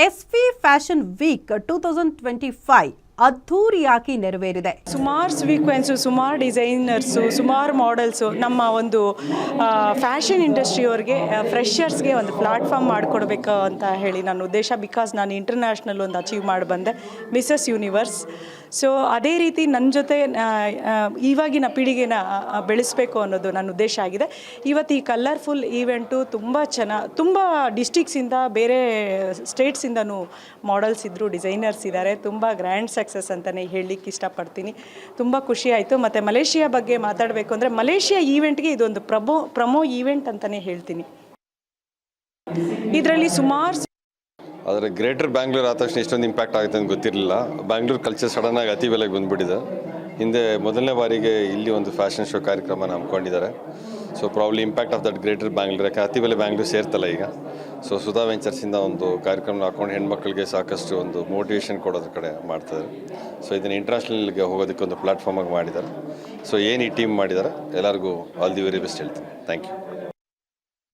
S V fashion weak 2025 ಅದ್ಧೂರಿಯಾಗಿ ನೆರವೇರಿದೆ. ಸುಮಾರು sequence, ಸುಮಾರು ಡಿಸೈನರ್ಸು, ಸುಮಾರು ಮಾಡೆಲ್ಸು ನಮ್ಮ ಒಂದು ಫ್ಯಾಷನ್ ಇಂಡಸ್ಟ್ರಿಯವ್ರಿಗೆ, ಫ್ರೆಷರ್ಸ್ಗೆ ಒಂದು ಪ್ಲಾಟ್ಫಾರ್ಮ್ ಮಾಡಿಕೊಡ್ಬೇಕು ಅಂತ ಹೇಳಿ ನನ್ನ ಉದ್ದೇಶ. ಬಿಕಾಸ್ ನಾನು ಇಂಟರ್ನ್ಯಾಷನಲ್ ಒಂದು ಅಚೀವ್ ಮಾಡಿ ಬಂದೆ, ಮಿಸಸ್ ಯೂನಿವರ್ಸ್. ಸೊ ಅದೇ ರೀತಿ ನನ್ನ ಜೊತೆ ಇವಾಗಿನ ಪೀಳಿಗೆನ ಬೆಳೆಸಬೇಕು ಅನ್ನೋದು ನನ್ನ ಉದ್ದೇಶ ಆಗಿದೆ. ಇವತ್ತು ಈ ಕಲರ್ಫುಲ್ ಈವೆಂಟು ತುಂಬ ಡಿಸ್ಟಿಕ್ಸಿಂದ, ಬೇರೆ ಸ್ಟೇಟ್ಸಿಂದನೂ ಮಾಡೆಲ್ಸ್ ಇದ್ದರು, ಡಿಸೈನರ್ಸ್ ಇದ್ದಾರೆ. ತುಂಬ ಗ್ರ್ಯಾಂಡ್ ಸಕ್ಸಸ್ ಅಂತಲೇ ಹೇಳಲಿಕ್ಕೆ ಇಷ್ಟಪಡ್ತೀನಿ. ತುಂಬ ಖುಷಿ ಆಯಿತು. ಮತ್ತು ಮಲೇಷಿಯಾ ಬಗ್ಗೆ ಮಾತಾಡಬೇಕು ಅಂದರೆ, ಮಲೇಷಿಯಾ ಈವೆಂಟ್ಗೆ ಇದೊಂದು ಪ್ರಮೋ ಈವೆಂಟ್ ಅಂತಲೇ ಹೇಳ್ತೀನಿ. ಇದರಲ್ಲಿ ಸುಮಾರು ಆದರೆ ಗ್ರೇಟರ್ ಬ್ಯಾಂಗ್ಳೂರ್ ಆದ ತಕ್ಷಣ ಇಷ್ಟೊಂದು ಇಂಪ್ಯಾಕ್ಟ್ ಆಗುತ್ತೆ ಅಂತ ಗೊತ್ತಿರಲಿಲ್ಲ. ಬ್ಯಾಂಗ್ಳೂರ್ ಕಲ್ಚರ್ ಸಡನ್ನಾಗಿ ಅತಿ ಬೆಲೆಗೆ ಬಂದುಬಿಟ್ಟಿದೆ. ಹಿಂದೆ ಮೊದಲನೇ ಬಾರಿಗೆ ಇಲ್ಲಿ ಒಂದು ಫ್ಯಾಷನ್ ಶೋ ಕಾರ್ಯಕ್ರಮನ ಹಮ್ಮಿಕೊಂಡಿದ್ದಾರೆ. So probably impact of that greater Bangalore, ಯಾಕೆ ಅತಿ ಬೆಲೆ ಬ್ಯಾಂಗ್ಳೂರ್ ಸೇರ್ತಲ್ಲ ಈಗ. ಸೊ ಸುಧಾ ವೆಂಚರ್ಸಿಂದ ಒಂದು ಕಾರ್ಯಕ್ರಮ ಹಾಕೊಂಡು ಹೆಣ್ಮಕ್ಳಿಗೆ ಸಾಕಷ್ಟು ಒಂದು ಮೋಟಿವೇಶನ್ ಕೊಡೋದ್ರ ಕಡೆ ಮಾಡ್ತಾರೆ. ಸೊ ಇದನ್ನು ಇಂಟರ್ನ್ಯಾಷನಲ್ಗೆ ಹೋಗೋದಕ್ಕೆ ಒಂದು ಪ್ಲಾಟ್ಫಾರ್ಮಾಗಿ ಮಾಡಿದ್ದಾರೆ. ಸೊ ಏನು ಈ ಟೀಮ್ ಮಾಡಿದ್ದಾರೆ, ಎಲ್ಲರಿಗೂ ಆಲ್ ದಿ ವೆರಿ ಬೆಸ್ಟ್ ಹೇಳ್ತೀನಿ. Thank you.